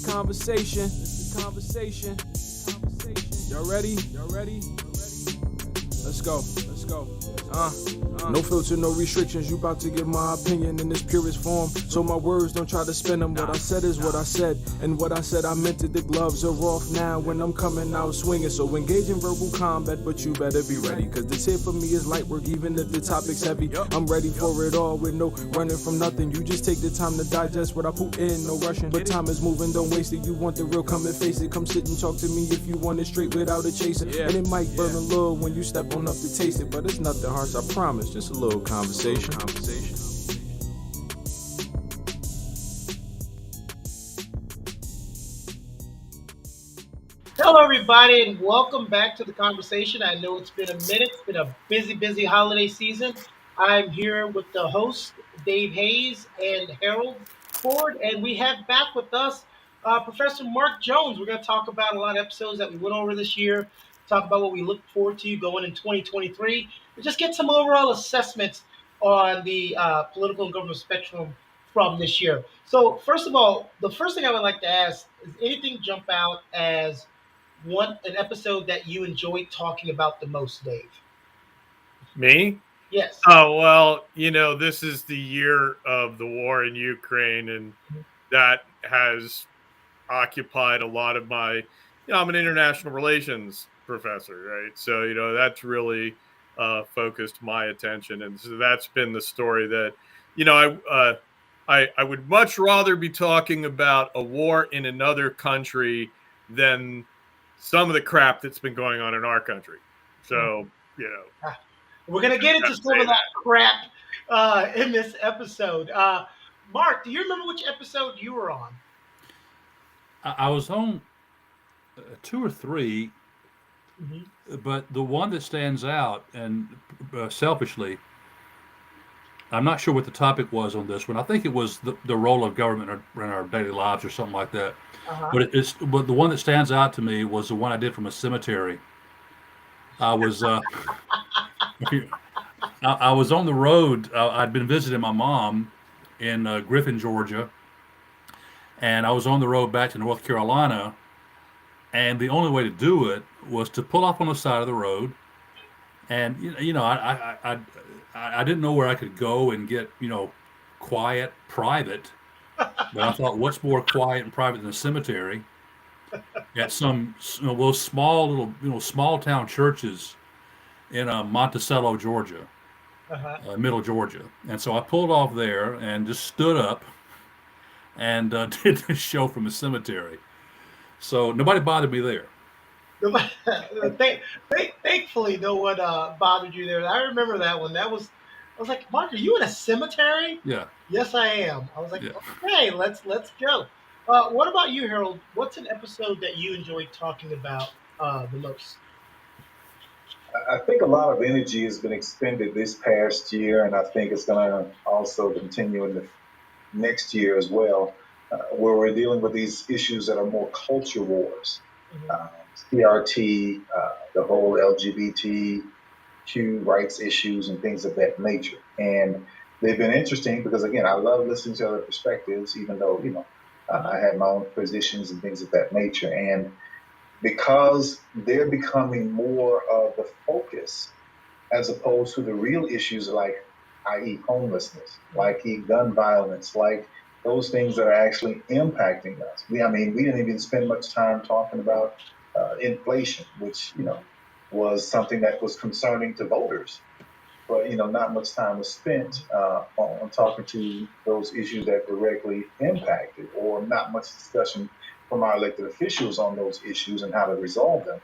the conversation. It's the conversation. Y'all ready? Let's go. No filter, no restrictions. You about to get my opinion in its purest form. So my words, don't try to spin them. What I said is what I said. And what I said, I meant it. The gloves are off now when I'm coming out swinging. So engage in verbal combat, but you better be ready. Cause this here for me is light work, even if the topic's heavy. I'm ready for it all with no running from nothing. You just take the time to digest what I put in, no rushing. But time is moving, don't waste it. You want the real, come and face it. Come sit and talk to me if you want it straight without a chaser. And it might burn a little when you step on up to taste it. But it's nothing harsh, I promise. Just a little conversation. Hello, everybody, and welcome back to the conversation. I know it's been a minute. It's been a busy holiday season. I'm here with the host, Dave Hayes and Harold Ford, and we have back with us Professor Mark Jones. We're going to talk about a lot of episodes that we went over this year, talk about what we look forward to going in 2023, and just get some overall assessments on the political and government spectrum from this year. So, first of all, the first thing I would like to ask is anything jump out as an episode that you enjoyed talking about the most, Dave? Me? Yes. Oh, well, this is the year of the war in Ukraine, and that has occupied a lot of my, I'm an international relations professor, right? So, that's really focused my attention. And so that's been the story that, I would much rather be talking about a war in another country than some of the crap that's been going on in our country. So, we're going to get into some of that crap in this episode. Mark, do you remember which episode you were on? I was on 2 or 3, but the one that stands out, and selfishly, I'm not sure what the topic was on this one. I think it was the role of government in our daily lives or something like that. But the one that stands out to me was the one I did from a cemetery. I was I was on the road. I'd been visiting my mom in Griffin, Georgia, and I was on the road back to North Carolina. And the only way to do it was to pull off on the side of the road. And I didn't know where I could go and get quiet, private. But I thought, what's more quiet and private than a cemetery? At some those small town churches in Monticello, Georgia, middle Georgia. And so I pulled off there and just stood up and did this show from a cemetery. So nobody bothered me there. Thankfully, no one bothered you there. I remember that one. I was like, Mark, are you in a cemetery? Yeah. Yes, I am. I was like, Yeah. okay, let's go. What about you, Harold? What's an episode that you enjoyed talking about the most? I think a lot of energy has been expended this past year, and I think it's going to also continue in the next year as well, where we're dealing with these issues that are more culture wars. CRT, the whole LGBTQ rights issues and things of that nature. And they've been interesting because, again, I love listening to other perspectives, even though, I have my own positions and things of that nature. And because they're becoming more of the focus as opposed to the real issues like, i.e. homelessness, like gun violence, like those things that are actually impacting us. We didn't even spend much time talking about inflation, which, was something that was concerning to voters. But, not much time was spent on talking to those issues that directly impacted, or not much discussion from our elected officials on those issues and how to resolve them.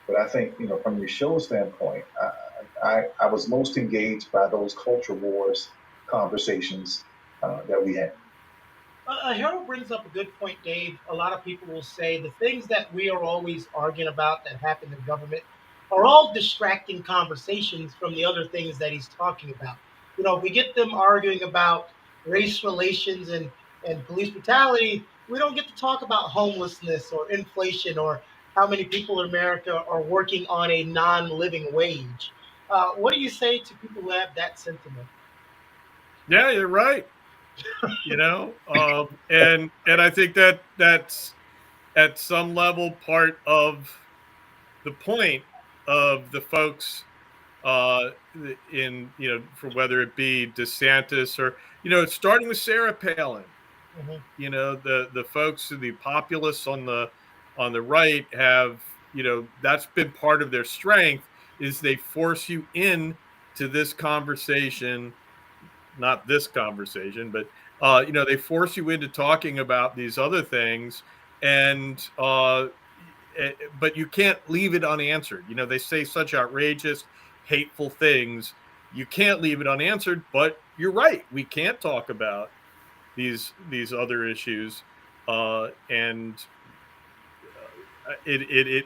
But I think, from your show standpoint, I was most engaged by those culture wars conversations that we had. Harold brings up a good point, Dave. A lot of people will say the things that we are always arguing about that happen in government are all distracting conversations from the other things that he's talking about. We get them arguing about race relations and police brutality. We don't get to talk about homelessness or inflation or how many people in America are working on a non-living wage. What do you say to people who have that sentiment? Yeah, you're right. you know, and I think that's at some level part of the point of the folks in, for whether it be DeSantis or, it's starting with Sarah Palin. Mhm. The folks, the populists on the right have, that's been part of their strength, is they force you in to this conversation, not this conversation, but they force you into talking about these other things, and but you can't leave it unanswered. They say such outrageous, hateful things. You can't leave it unanswered. But you're right. We can't talk about these other issues, and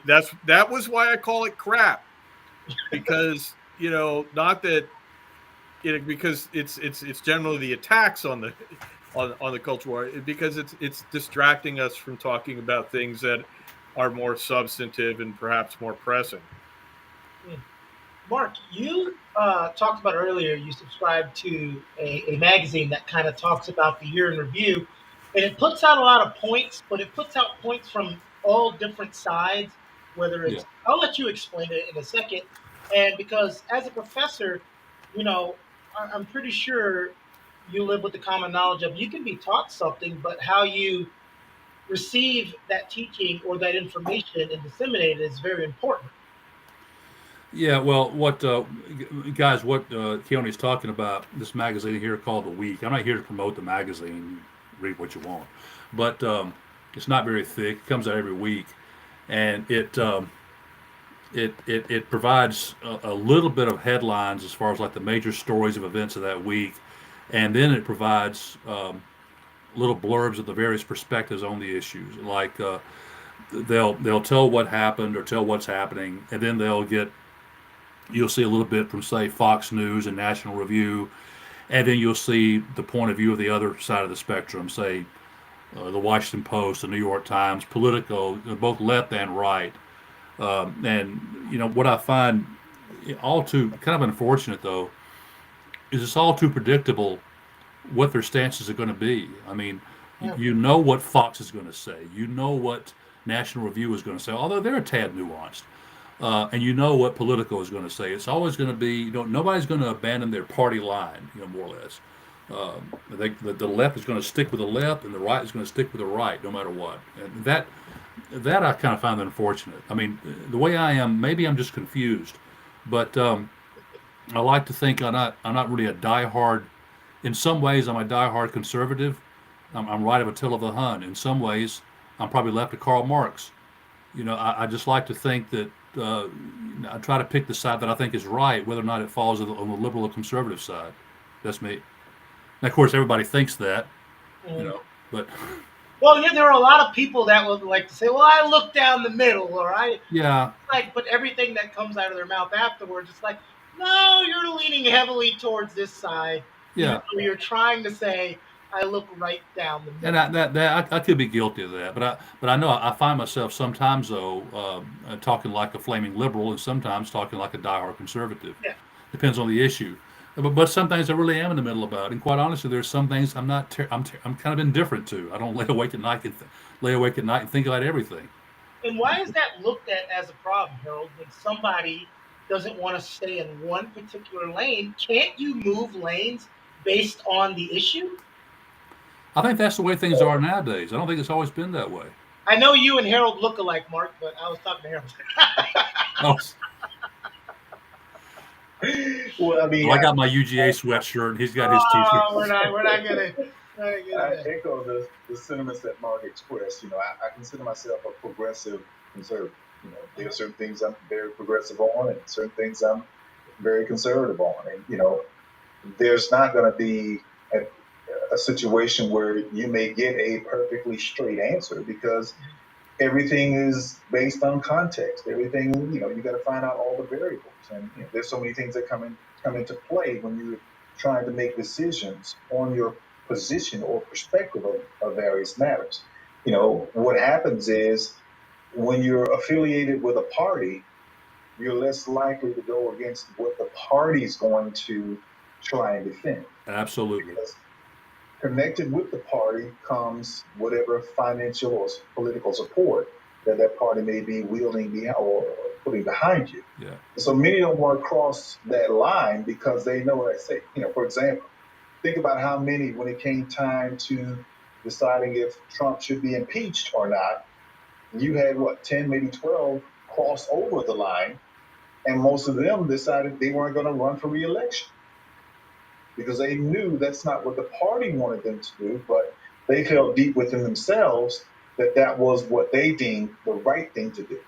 that was why I call it crap, because not that because it's generally the attacks on the on the culture war, because it's distracting us from talking about things that are more substantive and perhaps more pressing. Mark, you talked about earlier, you subscribe to a magazine that kind of talks about the year in review, and it puts out a lot of points, but it puts out points from all different sides, whether Yeah. it's, I'll let you explain it in a second. And because as a professor, you know, I'm pretty sure you live with the common knowledge of you can be taught something, but how you receive that teaching or that information and disseminate it is very important. Yeah, well, guys, what Keone's talking about, this magazine here called The Week. I'm not here to promote the magazine. Read what you want. But it's not very thick. It comes out every week. And it provides a little bit of headlines as far as like the major stories of events of that week. And then it provides little blurbs of the various perspectives on the issues. Like they'll tell what happened or tell what's happening, and then you'll see a little bit from, say, Fox News and National Review, and then you'll see the point of view of the other side of the spectrum, say the Washington Post, the New York Times, Politico, both left and right. And what I find all too kind of unfortunate though is it's all too predictable what their stances are going to be. I mean, Yeah. you know what Fox is going to say, you know what National Review is going to say, although they're a tad nuanced. And you know what Politico is going to say. It's always going to be, nobody's going to abandon their party line, more or less. The left is going to stick with the left, and the right is going to stick with the right, no matter what. And that I kind of find unfortunate. I mean, the way I am, maybe I'm just confused, but I like to think I'm not really a diehard. In some ways, I'm a diehard conservative. I'm right of Attila the Hun. In some ways, I'm probably left of Karl Marx. I just like to think that I try to pick the side that I think is right, whether or not it falls on the liberal or conservative side. That's me. And of course, everybody thinks that, Mm. but Well, yeah, there are a lot of people that would like to say, "Well, I look down the middle," or "I yeah, like," but everything that comes out of their mouth afterwards, it's like, "No, you're leaning heavily towards this side," even yeah. though you're trying to say, "I look right down the And middle." I could be guilty of that, but I know I find myself sometimes though talking like a flaming liberal and sometimes talking like a diehard conservative. Yeah. Depends on the issue. But some things I really am in the middle about, and quite honestly, there's some things I'm not. I'm kind of indifferent to. I don't lay awake at night and think about everything. And why is that looked at as a problem, Harold? When somebody doesn't want to stay in one particular lane, can't you move lanes based on the issue? I think that's the way things are nowadays. I don't think it's always been that way. I know you and Harold look alike, Mark, but I was talking to Harold. Oh, Well, I mean, I got my UGA sweatshirt, and he's got his T-shirt. Oh, we're not gonna. I echo the sentiments that Mark expressed. I consider myself a progressive conservative. There are certain things I'm very progressive on, and certain things I'm very conservative on. And there's not going to be a situation where you may get a perfectly straight answer because everything is based on context. Everything, you got to find out all the variables, and there's so many things that come into play when you're trying to make decisions on your position or perspective of various matters. What happens is when you're affiliated with a party, you're less likely to go against what the party's going to try and defend. Absolutely. Because connected with the party comes whatever financial or political support that that party may be wielding or putting behind you. Yeah. So many don't want to cross that line because they know what I say. For example, think about how many, when it came time to deciding if Trump should be impeached or not, you had 10, maybe 12 cross over the line, and most of them decided they weren't going to run for re-election because they knew that's not what the party wanted them to do, but they felt deep within themselves that that was what they deemed the right thing to do.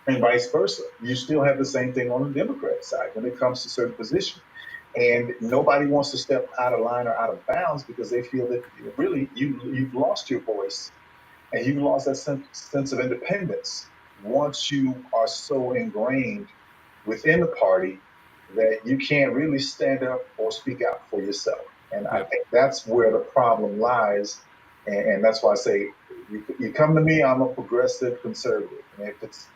And vice versa. You still have the same thing on the Democrat side when it comes to certain positions. And nobody wants to step out of line or out of bounds because they feel that really you've lost your voice and you've lost that sense of independence once you are so ingrained within the party that you can't really stand up or speak out for yourself. And I think that's where the problem lies. And that's why I say, you come to me, I'm a progressive conservative. And if it's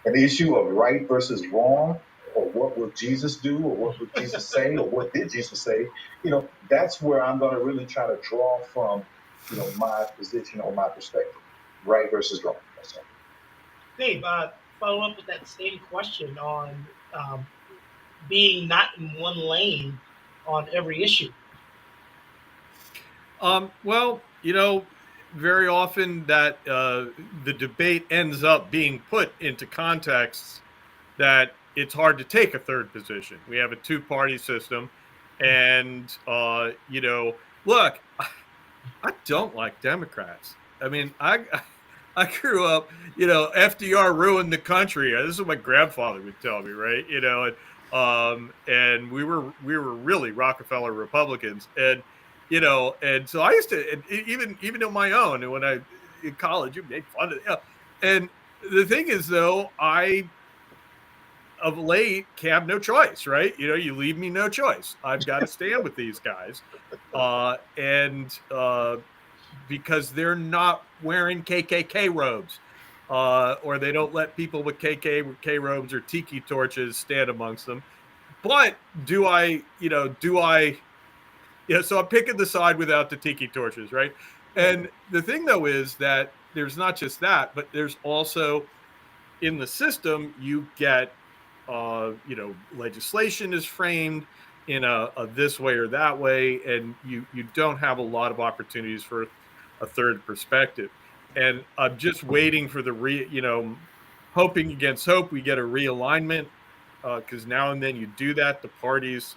an issue of right versus wrong, or what would Jesus do, or what would Jesus say, or what did Jesus say, that's where I'm going to really try to draw from, my position or my perspective, right versus wrong. That's all. Dave, follow up with that same question on being not in one lane on every issue. Well, very often that the debate ends up being put into contexts that it's hard to take a third position. We have a two-party system, and look, I don't like Democrats. I mean, I grew up, FDR ruined the country. This is what my grandfather would tell me, right? And we were really Rockefeller Republicans, and and so I used to, and even on my own, and when I in college, you made fun of it. And the thing is, though, of late have no choice, right? You leave me no choice. I've got to stand with these guys, because they're not wearing KKK robes, or they don't let people with KKK robes or tiki torches stand amongst them. But do I? So I'm picking the side without the tiki torches, right? And the thing, though, is that there's not just that, but there's also in the system you get, legislation is framed in a this way or that way, and you don't have a lot of opportunities for a third perspective. And I'm just waiting for hoping against hope we get a realignment, because now and then you do that. The parties,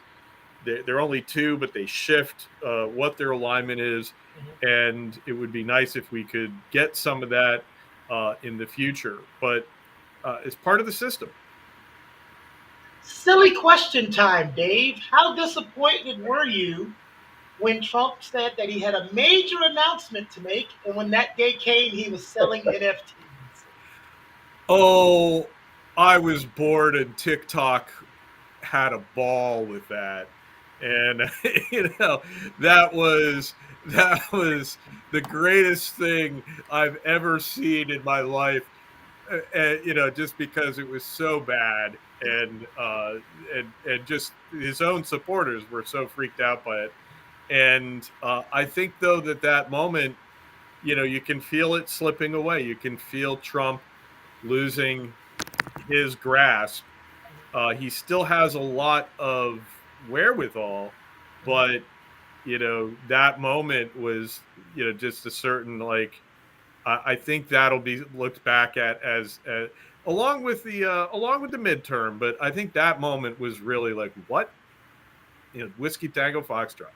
they're only two, but they shift what their alignment is, and it would be nice if we could get some of that in the future. But it's part of the system. Silly question time, Dave. How disappointed were you when Trump said that he had a major announcement to make, and when that day came, he was selling NFTs? Oh, I was bored, and TikTok had a ball with that. And that was the greatest thing I've ever seen in my life. Just because it was so bad, and just his own supporters were so freaked out by it. And I think, though, that moment, you can feel it slipping away. You can feel Trump losing his grasp. He still has a lot of wherewithal, but that moment was just a certain, I think that'll be looked back at as along with the midterm, but I think that moment was really like, what, Whiskey Tango Foxtrot.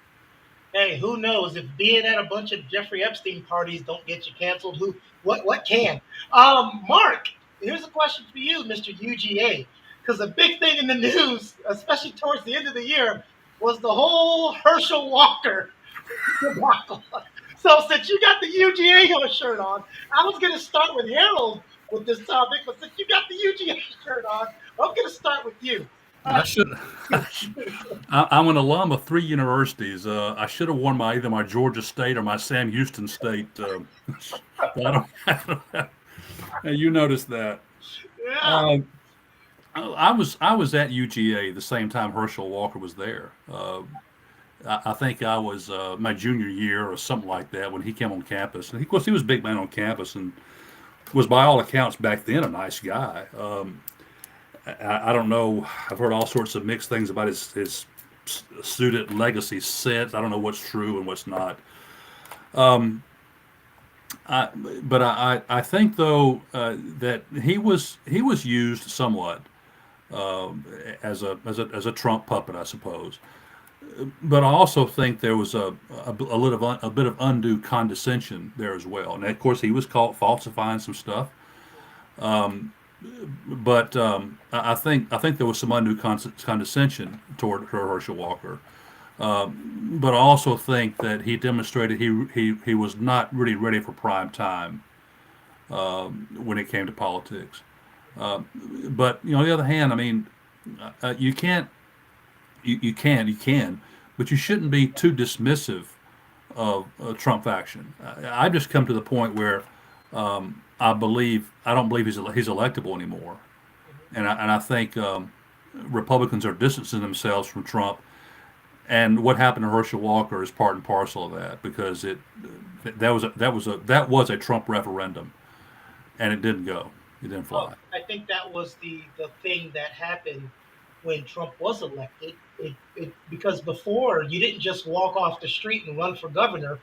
Hey, who knows? If being at a bunch of Jeffrey Epstein parties don't get you canceled, what can? Mark, here's a question for you, Mr. UGA. Because the big thing in the news, especially towards the end of the year, was the whole Herschel Walker debacle. So since you got the UGA shirt on, I was going to start with Harold with this topic, but since you got the UGA shirt on, I'm going to start with you. I should. I'm an alum of 3 universities. I should have worn either my Georgia State or my Sam Houston State. You noticed that. Yeah. I was at UGA the same time Herschel Walker was there. I think I was my junior year or something like that when he came on campus. And of course, he was a big man on campus and was, by all accounts, back then a nice guy. I don't know. I've heard all sorts of mixed things about his student legacy since. I don't know what's true and what's not. But I think though that he was used somewhat as a Trump puppet, I suppose. But I also think there was a bit of undue condescension there as well. And of course, he was caught falsifying some stuff. But I think there was some undue condescension toward Herschel Walker. But I also think that he demonstrated he was not really ready for prime time when it came to politics. But on the other hand, I mean, you can't. You can, but you shouldn't be too dismissive of Trump faction. I've just come to the point where I don't believe he's electable anymore, and I think Republicans are distancing themselves from Trump, and what happened to Herschel Walker is part and parcel of that, because that was a Trump referendum, and it didn't go, it didn't fly. Well, I think that was the thing that happened when Trump was elected. Because before, you didn't just walk off the street and run for governor.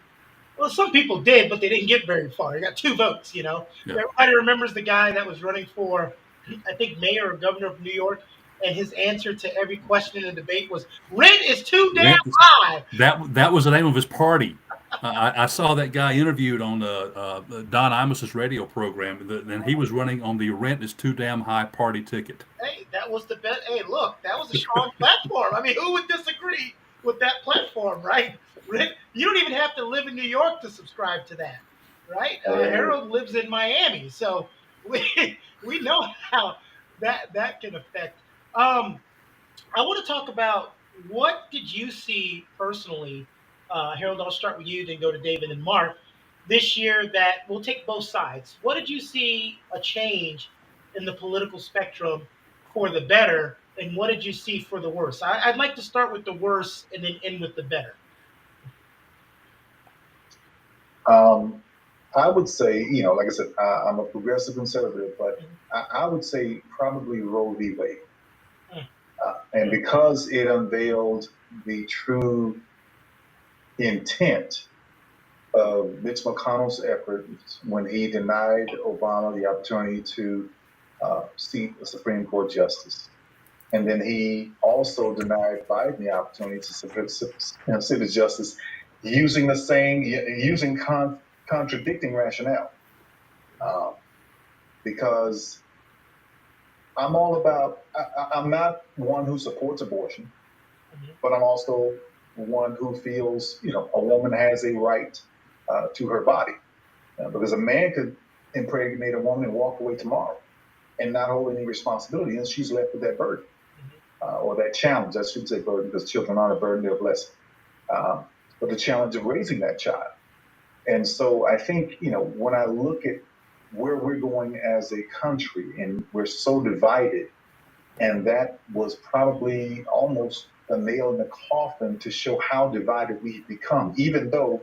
Well, some people did, but they didn't get very far. They got 2 votes, Yeah. Everybody remembers the guy that was running for, I think, mayor or governor of New York, and his answer to every question in the debate was, "Rent is too damn high." That was the name of his party. I saw that guy interviewed on Don Imus's radio program, and he was running on the "Rent is Too Damn High" party ticket. Hey, that was the best. Hey, look, that was a strong platform. I mean, who would disagree with that platform, right? You don't even have to live in New York to subscribe to that, right? Harold lives in Miami, so we know how that can affect. I want to talk about, what did you see personally, Harold? I'll start with you, then go to David and Mark. This year, that we'll take both sides. What did you see a change in the political spectrum for the better, and what did you see for the worse? I'd like to start with the worse and then end with the better. I would say, like I said, I'm a progressive conservative, but I would say probably Roe v. Wade. And because it unveiled the true intent of Mitch McConnell's effort when he denied Obama the opportunity to seat a Supreme Court justice. And then he also denied Biden the opportunity to sit as justice using contradicting rationale. Because I'm all about, I'm not one who supports abortion, but I'm also one who feels, a woman has a right to her body. Because a man could impregnate a woman and walk away tomorrow and not hold any responsibility, and she's left with that burden or that challenge. I shouldn't say burden, because children aren't a burden, they're a blessing. But the challenge of raising that child. And so I think, when I look at where we're going as a country, and we're so divided, and that was probably almost a nail in the coffin to show how divided we've become, even though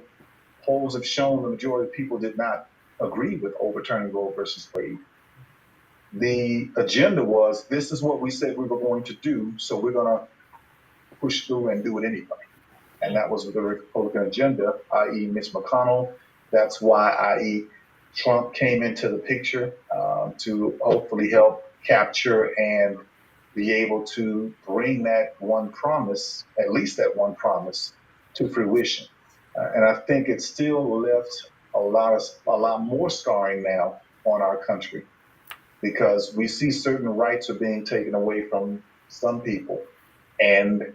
polls have shown the majority of people did not agree with overturning Roe versus Wade. The agenda was, this is what we said we were going to do, so we're going to push through and do it anyway. And that was the Republican agenda, i.e. Mitch McConnell. That's why, i.e. Trump came into the picture to hopefully help capture and be able to bring that one promise, at least that one promise, to fruition. And I think it still left a lot more scarring now on our country, because we see certain rights are being taken away from some people, and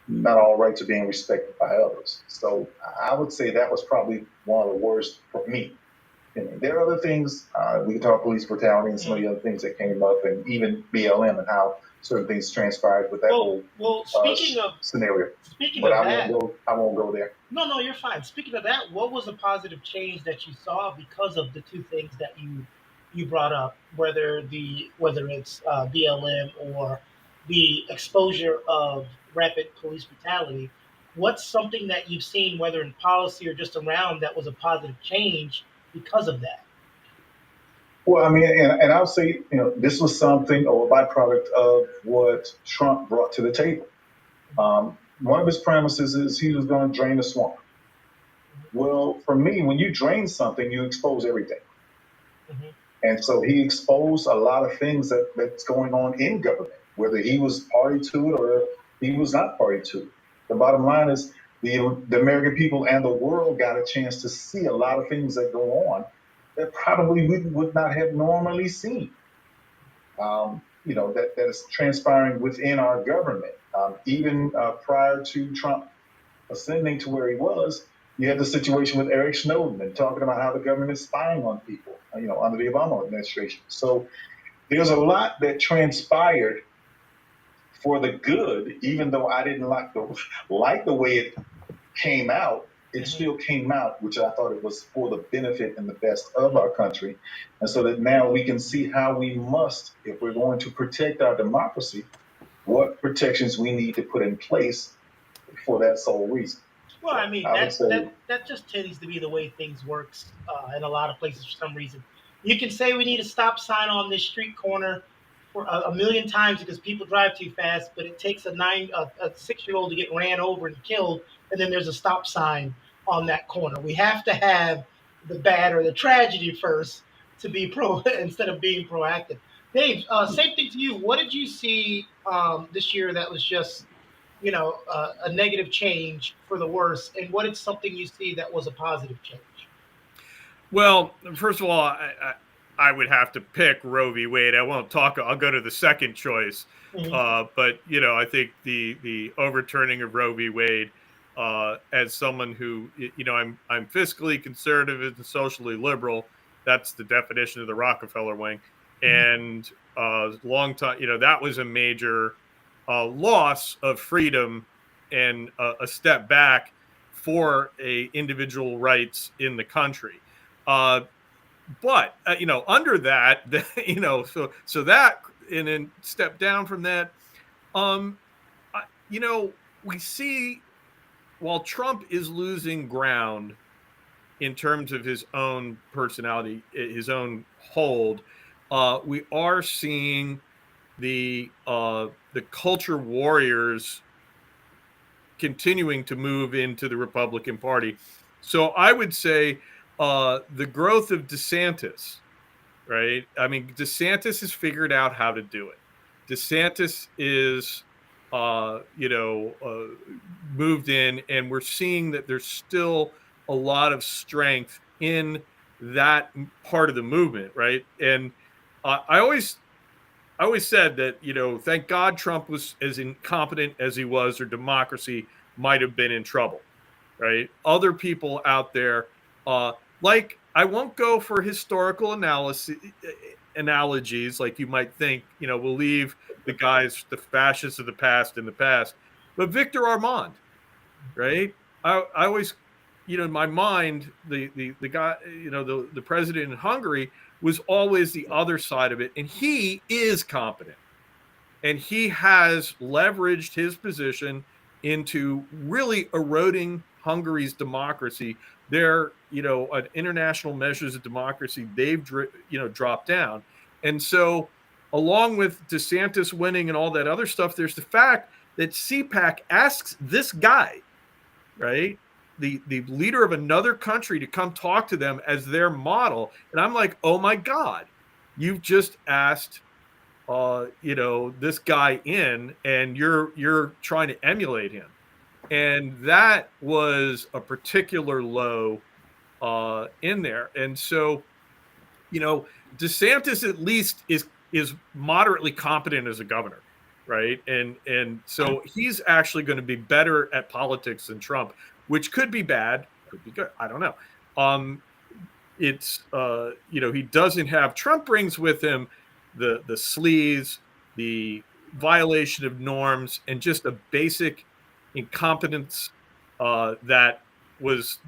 not all rights are being respected by others. So I would say that was probably one of the worst for me. There are other things, we can talk police brutality and some of the other things that came up, and even BLM and how certain things transpired with that whole scenario. But I won't go there. No, you're fine. Speaking of that, what was a positive change that you saw because of the 2 things that you brought up, whether it's BLM or the exposure of rapid police brutality? what's something that you've seen, whether in policy or just around, that was a positive change because of that? Well, I mean, and I'll say, this was something or a byproduct of what Trump brought to the table. One of his premises is he was going to drain the swamp. Well, for me, when you drain something, you expose everything. Mm-hmm. And so he exposed a lot of things that's going on in government, whether he was party to it or he was not party to it. The bottom line is the American people and the world got a chance to see a lot of things that go on that probably we would not have normally seen. That is transpiring within our government. Even prior to Trump ascending to where he was, you had the situation with Eric Snowden and talking about how the government is spying on people, under the Obama administration. So there's a lot that transpired for the good, even though I didn't like the way it came out. It still came out, which I thought it was for the benefit and the best of our country. And so that now we can see how we must, if we're going to protect our democracy, what protections we need to put in place for that sole reason. Well, I mean, that just tends to be the way things works in a lot of places for some reason. You can say we need a stop sign on this street corner for a million times because people drive too fast, but it takes a 6-year-old to get ran over and killed, and then there's a stop sign on that corner. We have to have the bad or the tragedy first to be instead of being proactive. Dave, same thing to you. What did you see this year that was just a negative change for the worse, and what is something you see that was a positive change? Well, first of all, I would have to pick Roe v. Wade. I won't talk. I'll go to the second choice. Mm-hmm. But I think the overturning of Roe v. Wade, as someone who I'm fiscally conservative and socially liberal. That's the definition of the Rockefeller wing, and long time. That was a major loss of freedom and a step back for individual rights in the country. But under that, so that, and then step down from that, we see while Trump is losing ground in terms of his own personality, his own hold, we are seeing the culture warriors continuing to move into the Republican Party. So I would say the growth of DeSantis, right? I mean, DeSantis has figured out how to do it. DeSantis is, moved in, and we're seeing that there's still a lot of strength in that part of the movement, right? And I always said that, thank God Trump was as incompetent as he was, or democracy might have been in trouble, right? Other people out there, I won't go for historical analogies like you might think, we'll leave the fascists of the past in the past. But Victor Armand, right? I always, in my mind, the guy, the president in Hungary was always the other side of it. And he is competent. And he has leveraged his position into really eroding Hungary's democracy. Their, international measures of democracy, they've, dropped down. And so along with DeSantis winning and all that other stuff, there's the fact that CPAC asks this guy, right, the leader of another country, to come talk to them as their model. And I'm like, oh my God, you've just asked, this guy in, and you're trying to emulate him. And that was a particular low in there. And so, DeSantis at least is moderately competent as a governor, right? And so he's actually going to be better at politics than Trump, which could be bad, could be good. I don't know. It's he doesn't have, Trump brings with him the sleaze, the violation of norms, and just a basic incompetence that was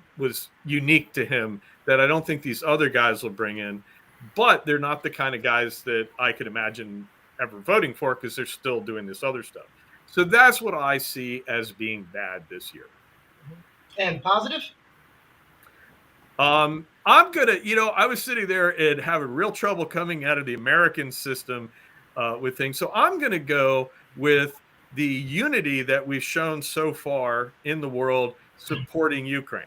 unique to him that I don't think these other guys will bring in. But they're not the kind of guys that I could imagine ever voting for, because they're still doing this other stuff. So that's what I see as being bad this year. And positive? I'm gonna, I was sitting there and having real trouble coming out of the American system with things. So I'm gonna go with the unity that we've shown so far in the world supporting Ukraine.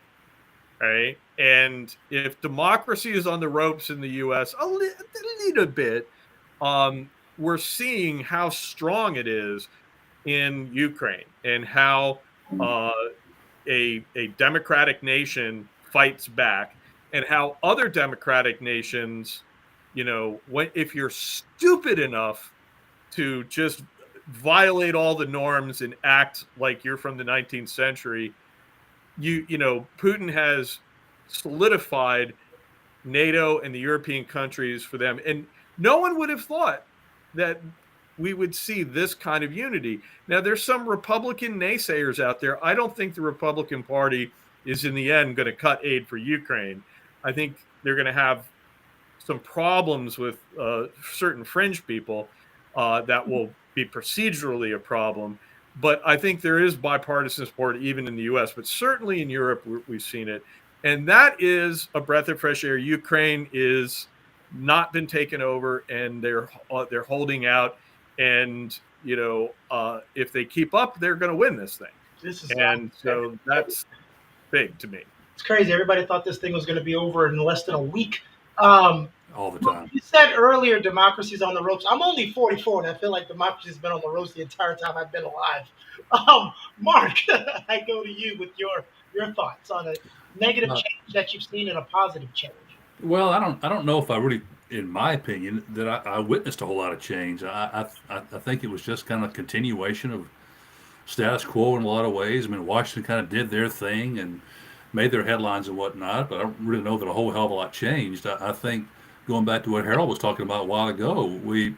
Right. And if democracy is on the ropes in the US a little bit, we're seeing how strong it is in Ukraine and how a democratic nation fights back, and how other democratic nations, if you're stupid enough to just violate all the norms and act like you're from the 19th century, Putin has solidified NATO and the European countries for them. And no one would have thought that we would see this kind of unity. Now, there's some Republican naysayers out there. I don't think the Republican Party is in the end going to cut aid for Ukraine. I think they're going to have some problems with certain fringe people that will be procedurally a problem. But I think there is bipartisan support even in the U.S., but certainly in Europe, we've seen it. And that is a breath of fresh air. Ukraine is not been taken over, and they're holding out. And, if they keep up, they're going to win this thing. And so that's big to me. It's crazy. Everybody thought this thing was going to be over in less than a week. All the time. You said earlier democracy's on the ropes. I'm only 44, and I feel like democracy's been on the ropes the entire time I've been alive. Mark, I go to you with your thoughts on a negative change that you've seen and a positive change. Well, I don't know if I really, in my opinion, that I witnessed a whole lot of change. I think it was just kind of a continuation of status quo in a lot of ways. I mean, Washington kind of did their thing and made their headlines and whatnot, but I don't really know that a whole hell of a lot changed. I think, going back to what Harold was talking about a while ago, we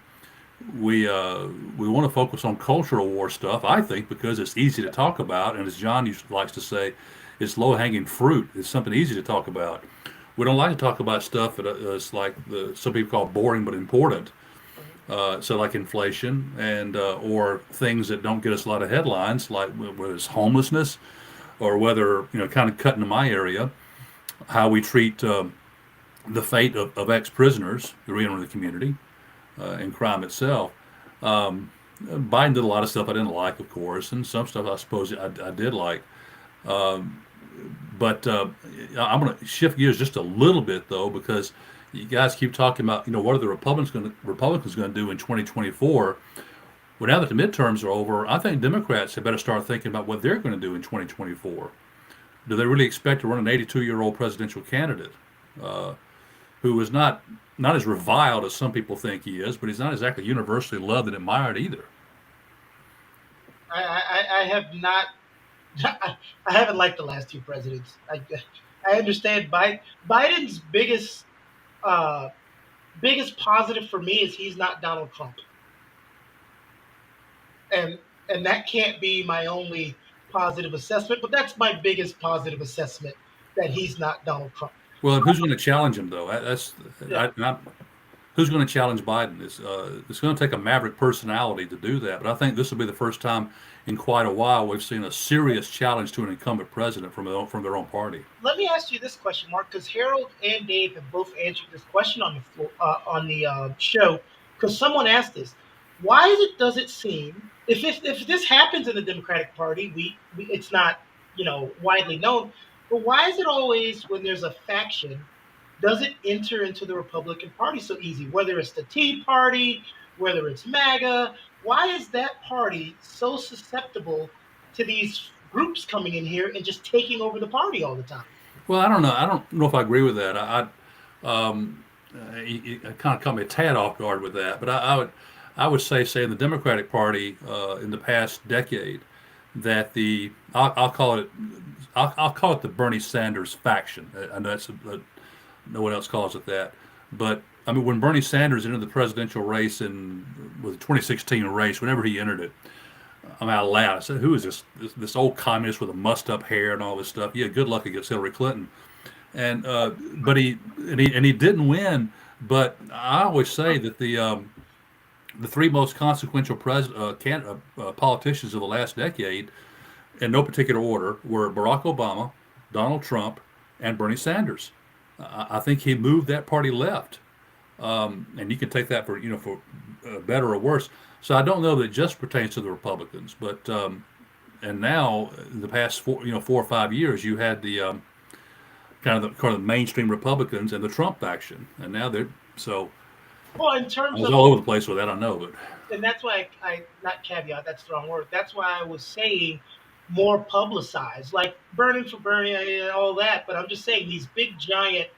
want to focus on cultural war stuff, I think, because it's easy to talk about, and as John likes to say, it's low-hanging fruit. It's something easy to talk about. We don't like to talk about stuff that is like some people call boring but important. So like inflation and or things that don't get us a lot of headlines, like whether it's homelessness or whether, kind of cutting to my area, how we treat the fate of ex-prisoners who re-enter the community and crime itself. Biden did a lot of stuff I didn't like, of course, and some stuff I suppose I did like. But I'm going to shift gears just a little bit, though, because you guys keep talking about, what are the Republicans going to do in 2024? Well, now that the midterms are over, I think Democrats had better start thinking about what they're going to do in 2024. Do they really expect to run an 82-year-old presidential candidate who is not as reviled as some people think he is, but he's not exactly universally loved and admired either? I have not. I haven't liked the last two presidents. I understand Biden's biggest positive for me is he's not Donald Trump, and that can't be my only positive assessment. But that's my biggest positive assessment, that he's not Donald Trump. Well, and who's going to challenge him, though? Who's going to challenge Biden? It's going to take a maverick personality to do that. But I think this will be the first time in quite a while we've seen a serious challenge to an incumbent president from their own party. Let me ask you this question, Mark, because Harold and Dave have both answered this question on the show. Because someone asked this: why does it seem if this happens in the Democratic Party, it's not widely known, but why is it always when there's a faction, does it enter into the Republican Party so easy? Whether it's the Tea Party, whether it's MAGA, why is that party so susceptible to these groups coming in here and just taking over the party all the time? Well, I don't know. I don't know if I agree with that. It kind of caught me a tad off guard with that. But I would say in the Democratic Party in the past decade, that I'll call it the Bernie Sanders faction. I know no one else calls it that, but I mean, when Bernie Sanders entered the presidential race with the 2016 race, whenever he entered it, I'm out loud. I said, "Who is this old communist with a mussed up hair and all this stuff?" Yeah, good luck against Hillary Clinton. And but he didn't win. But I always say that the three most consequential politicians of the last decade, in no particular order, were Barack Obama, Donald Trump, and Bernie Sanders. I think he moved that party left, and you can take that for better or worse. So I don't know that it just pertains to the Republicans, but and now in the past 4 or 5 years, you had the kind of the mainstream Republicans and the Trump faction, and now they're so. Well, in I terms was of, all over the place with that, I know, but and that's why I not caveat, that's the wrong word. That's why I was saying more publicized, like burning for Bernie and all that. But I'm just saying these big giant,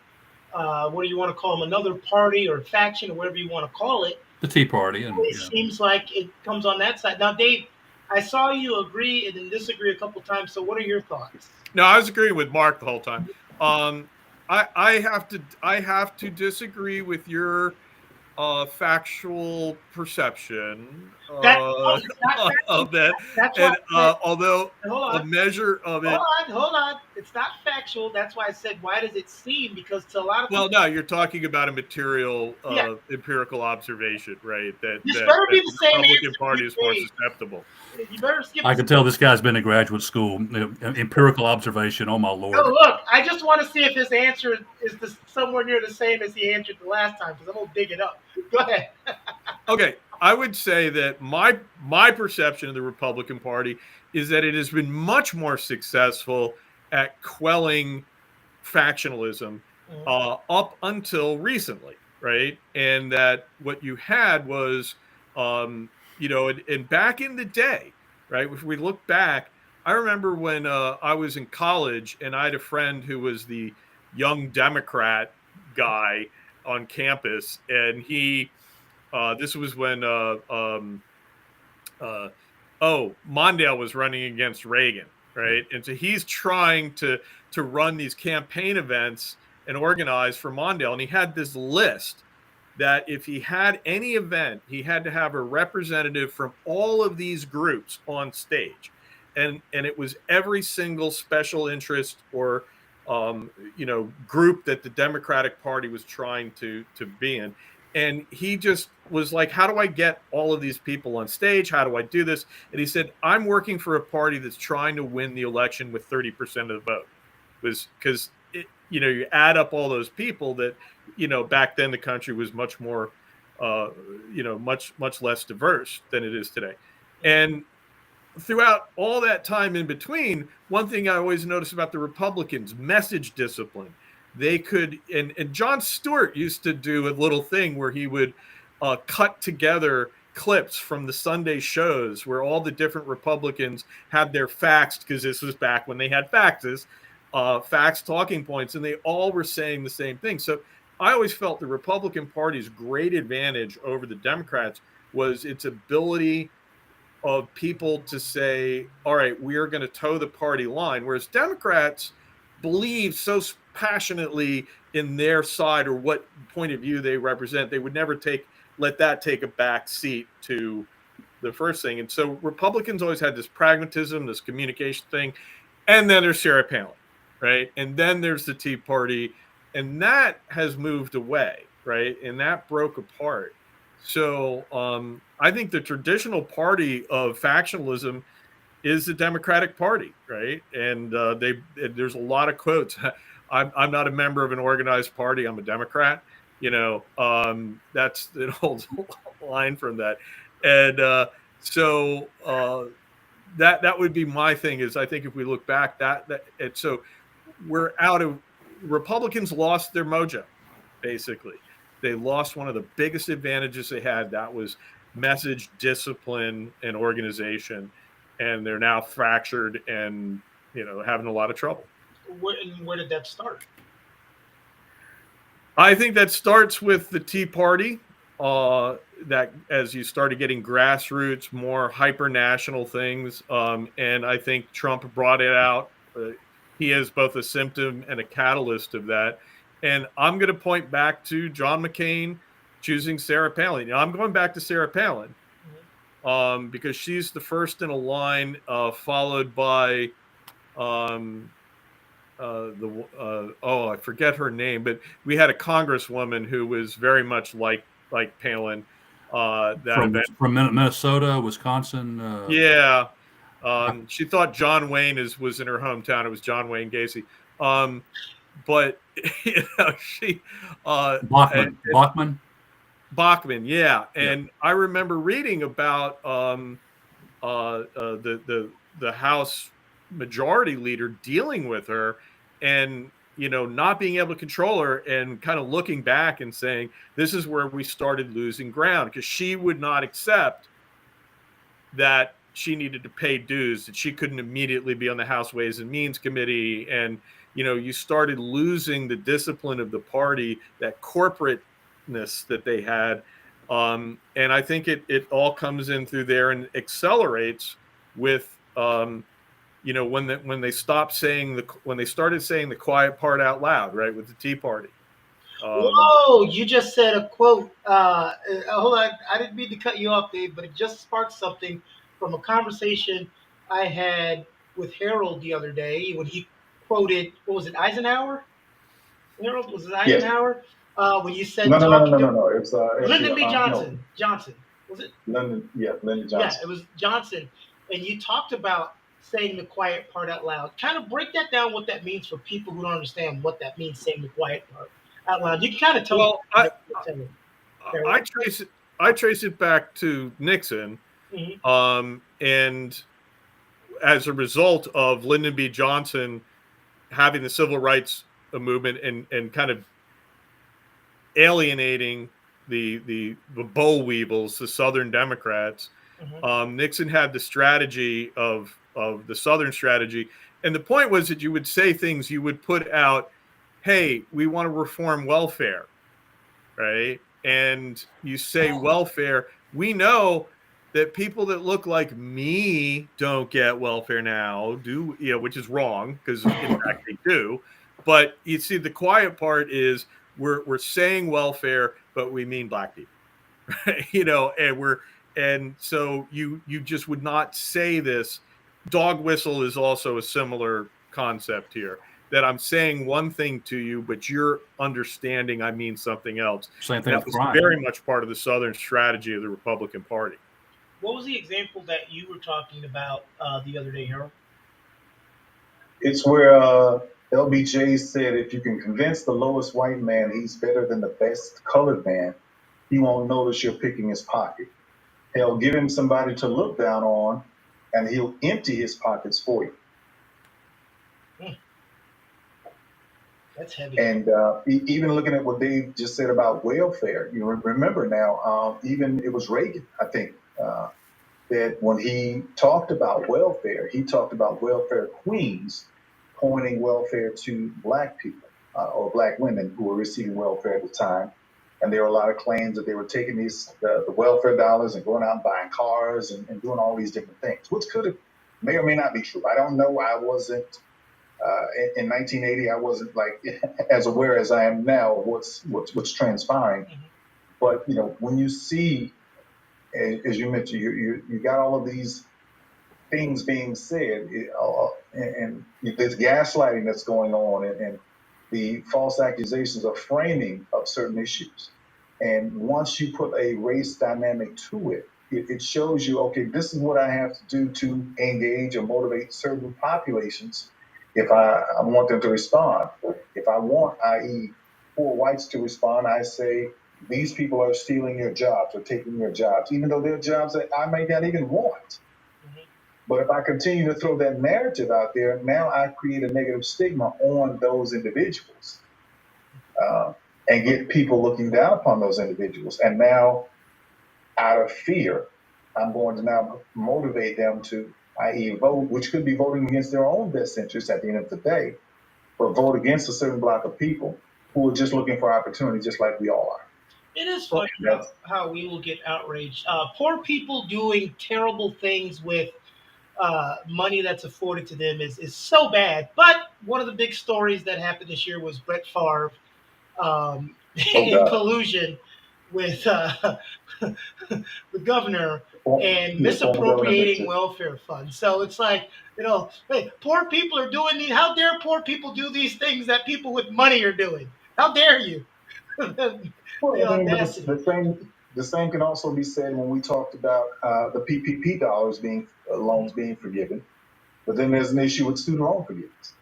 what do you want to call them, another party or faction or whatever you want to call it. the Tea Party and It seems like it comes on that side. Now, Dave, I saw you agree and then disagree a couple times. So, what are your thoughts? No, I was agreeing with Mark the whole time. I have to disagree with your factual perception It's not factual. of that. That's And why. although Hold a on. measure of it, Hold on. It's not factual. That's why I said, why does it seem? Because to a lot of people, well, no, you're talking about a material, Yeah. empirical observation, right? This That better be the the same Republican answer Party you is more gave. susceptible. you better skip. I can tell this guy's been to graduate school. Empirical observation. Oh my lord! Oh, look, I just want to see if his answer is somewhere near the same as he answered the last time, because I'm gonna dig it up. Go ahead. Okay, I would say that my perception of the Republican Party is that it has been much more successful at quelling factionalism up until recently, right? And that what you had was, and back in the day, right? If we look back, I remember when I was in college and I had a friend who was the young Democrat guy on campus, and he. This was when Mondale was running against Reagan, right? And so he's trying to run these campaign events and organize for Mondale, and he had this list that if he had any event, he had to have a representative from all of these groups on stage, and it was every single special interest or group that the Democratic Party was trying to be in. And he just was like, how do I get all of these people on stage? How do I do this? And he said, I'm working for a party that's trying to win the election with 30% of the vote. Was because, you add up all those people that, back then the country was much more, much less diverse than it is today. And throughout all that time in between, one thing I always notice about the Republicans, message discipline. They could, and Jon Stewart used to do a little thing where he would cut together clips from the Sunday shows where all the different Republicans had their faxed, because this was back when they had faxes, fax talking points, and they all were saying the same thing. So I always felt the Republican Party's great advantage over the Democrats was its ability of people to say, all right, we are going to toe the party line, whereas Democrats believe so passionately in their side or what point of view they represent, they would never let that take a back seat to the first thing. And so Republicans always had this pragmatism, this communication thing. And then there's Sarah Palin, right? And then there's the Tea Party. And that has moved away, right? And that broke apart. So I think the traditional party of factionalism is the Democratic Party, right? And there's a lot of quotes. I'm not a member of an organized party. I'm a Democrat. That's an old line from that. And so that would be my thing. Is I think if we look back, so we're out of Republicans lost their mojo, basically. They lost one of the biggest advantages they had. That was message, discipline, and organization. And they're now fractured and, having a lot of trouble. Where did that start? I think that starts with the Tea Party. That as you started getting grassroots, more hyper-national things. And I think Trump brought it out. He is both a symptom and a catalyst of that. And I'm going to point back to John McCain choosing Sarah Palin. I'm going back to Sarah Palin because she's the first in a line, followed by I forget her name, but we had a congresswoman who was very much like Palin. that from event. from Minnesota, Wisconsin. Yeah. She thought John Wayne was in her hometown. It was John Wayne Gacy. But she Bachman. Bachman, yeah. Yeah. And I remember reading about the House Majority Leader dealing with her, and not being able to control her, and kind of looking back and saying, this is where we started losing ground, because she would not accept that she needed to pay dues, that she couldn't immediately be on the House Ways and Means Committee. And you started losing the discipline of the party, that corporateness that they had. And I think it all comes in through there and accelerates with when they stopped saying when they started saying the quiet part out loud, right, with the Tea Party. Whoa! You just said a quote. Hold on, I didn't mean to cut you off, Dave, but it just sparked something from a conversation I had with Harold the other day when he quoted, what was it, Eisenhower? Harold, was it Eisenhower? Yes. When you said no. It It's Lyndon B. Johnson. No. Johnson. Was it? Lyndon Johnson. Yeah, it was Johnson. And you talked about saying the quiet part out loud. Kind of break that down, what that means for people who don't understand what that means, saying the quiet part out loud. You can kind of tell. Well, I trace it back to Nixon, and as a result of Lyndon B. Johnson having the civil rights movement and kind of alienating the boll weevils, the Southern Democrats. Nixon had the strategy of the Southern strategy, and the point was that you would say things, you would put out, hey, we want to reform welfare, right? And you say welfare. We know that people that look like me don't get welfare now, which is wrong, because in fact they do. But you see, the quiet part is we're saying welfare, but we mean black people, right? And so you just would not say this. Dog whistle is also a similar concept here, that I'm saying one thing to you, but you're understanding I mean something else. Same thing. That was very much part of the Southern strategy of the Republican Party. What was the example that you were talking about the other day, Harold? It's where LBJ said, if you can convince the lowest white man he's better than the best colored man, he won't notice you're picking his pocket. Hell, give him somebody to look down on, and he'll empty his pockets for you. That's heavy. And even looking at what Dave just said about welfare, remember now, even it was Reagan, I think, that when he talked about welfare, he talked about welfare queens pointing welfare to black people or black women who were receiving welfare at the time. And there were a lot of claims that they were taking the welfare dollars and going out and buying cars and doing all these different things, which may or may not be true. I don't know. I wasn't in 1980. I wasn't like as aware as I am now of what's transpiring. But when you see, as you mentioned, you got all of these things being said, and this gaslighting that's going on, and the false accusations of framing of certain issues. And once you put a race dynamic to it, it shows you, okay, this is what I have to do to engage or motivate certain populations if I want them to respond. If I want, i.e., poor whites to respond, I say, these people are stealing your jobs or taking your jobs, even though they're jobs that I may not even want. But if I continue to throw that narrative out there, now I create a negative stigma on those individuals and get people looking down upon those individuals. And now, out of fear, I'm going to now motivate them to, i.e., vote, which could be voting against their own best interests at the end of the day, but vote against a certain block of people who are just looking for opportunity, just like we all are. It is funny how we will get outraged. Poor people doing terrible things with money that's afforded to them is so bad. But one of the big stories that happened this year was Brett Favre in collusion with the governor and misappropriating welfare funds. So it's like, hey, poor people are doing these. How dare poor people do these things that people with money are doing? How dare you? Well, the the same can also be said when we talked about the PPP loans being forgiven, but then there's an issue with student loan forgiveness.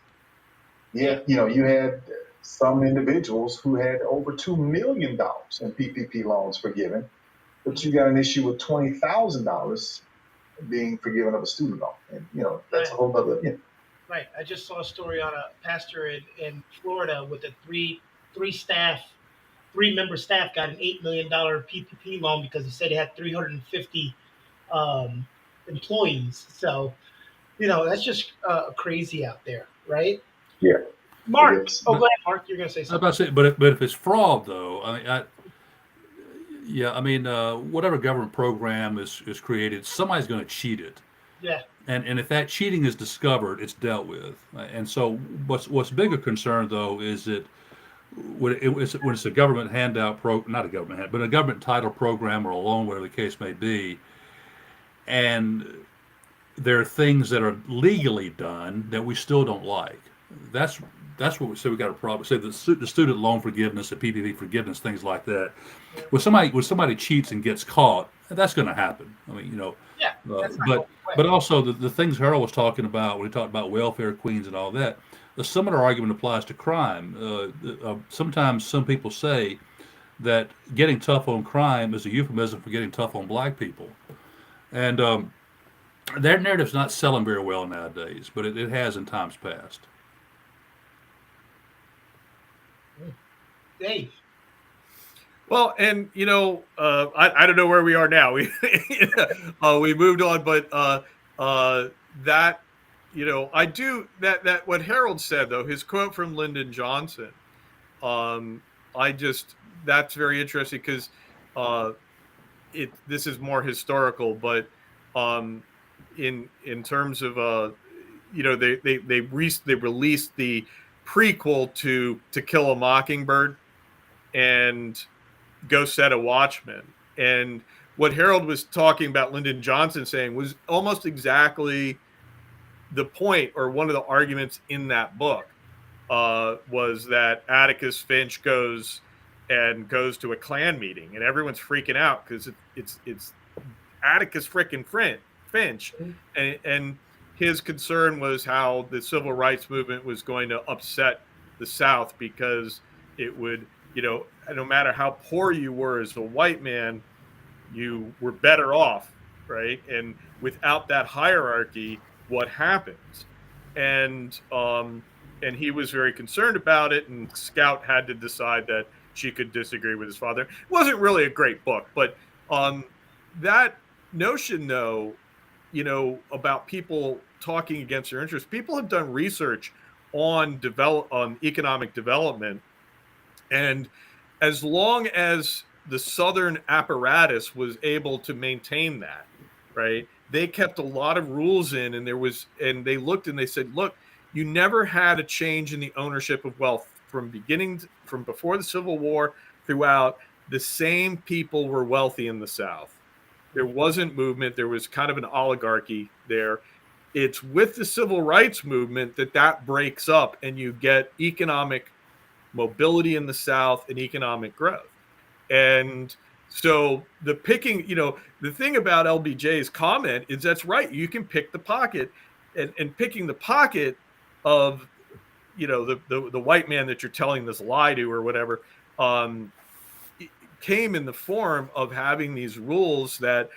Yeah, you had some individuals who had over $2 million in PPP loans forgiven, but you got an issue with $20,000 being forgiven of a student loan, and that's a whole other. Right. I just saw a story on a pastor in Florida with a three member staff got an $8 million PPP loan because he said he had 350 employees. So, that's just crazy out there, right? Yeah. Mark, Yes. go ahead, Mark. You're going to say I was something. about to say, but if it's fraud, though, whatever government program is created, somebody's going to cheat it. Yeah. And if that cheating is discovered, it's dealt with. And so what's bigger concern, though, is that when it's a government handout not a government hand, but a government title program or a loan, whatever the case may be, and there are things that are legally done that we still don't like. That's what we say we got a problem. Say the student loan forgiveness, the PPP forgiveness, things like that. When somebody cheats and gets caught, that's going to happen. I mean, Yeah. but also the things Harold was talking about when he talked about welfare queens and all that, a similar argument applies to crime. Sometimes some people say that getting tough on crime is a euphemism for getting tough on black people, and their narrative's not selling very well nowadays, but it has in times past. Dave. Well, and I don't know where we are now. We moved on, but that I do that what Harold said, though, his quote from Lyndon Johnson, that's very interesting because this is more historical, but in terms of they released the prequel to Kill a Mockingbird and Go Set a Watchman. And what Harold was talking about, Lyndon Johnson saying, was almost exactly the point, or one of the arguments in that book, was that Atticus Finch goes to a Klan meeting, and everyone's freaking out because it's Atticus frickin' Finch, and his concern was how the civil rights movement was going to upset the South because it would, no matter how poor you were as a white man, you were better off, right? And without that hierarchy, what happens? And he was very concerned about it, and Scout had to decide that she could disagree with his father. It wasn't really a great book, but that notion, though, about people talking against their interests, people have done research on economic development, and as long as the Southern apparatus was able to maintain that, right, they kept a lot of rules in, and they looked and they said, look, you never had a change in the ownership of wealth from before the Civil War throughout. The same people were wealthy in the South. There wasn't movement. There was kind of an oligarchy there. It's with the civil rights movement that breaks up, and you get economic mobility in the South and economic growth. And so the thing about LBJ's comment is that's right. You can pick the pocket, and picking the pocket of, the white man that you're telling this lie to or whatever, came in the form of having these rules that,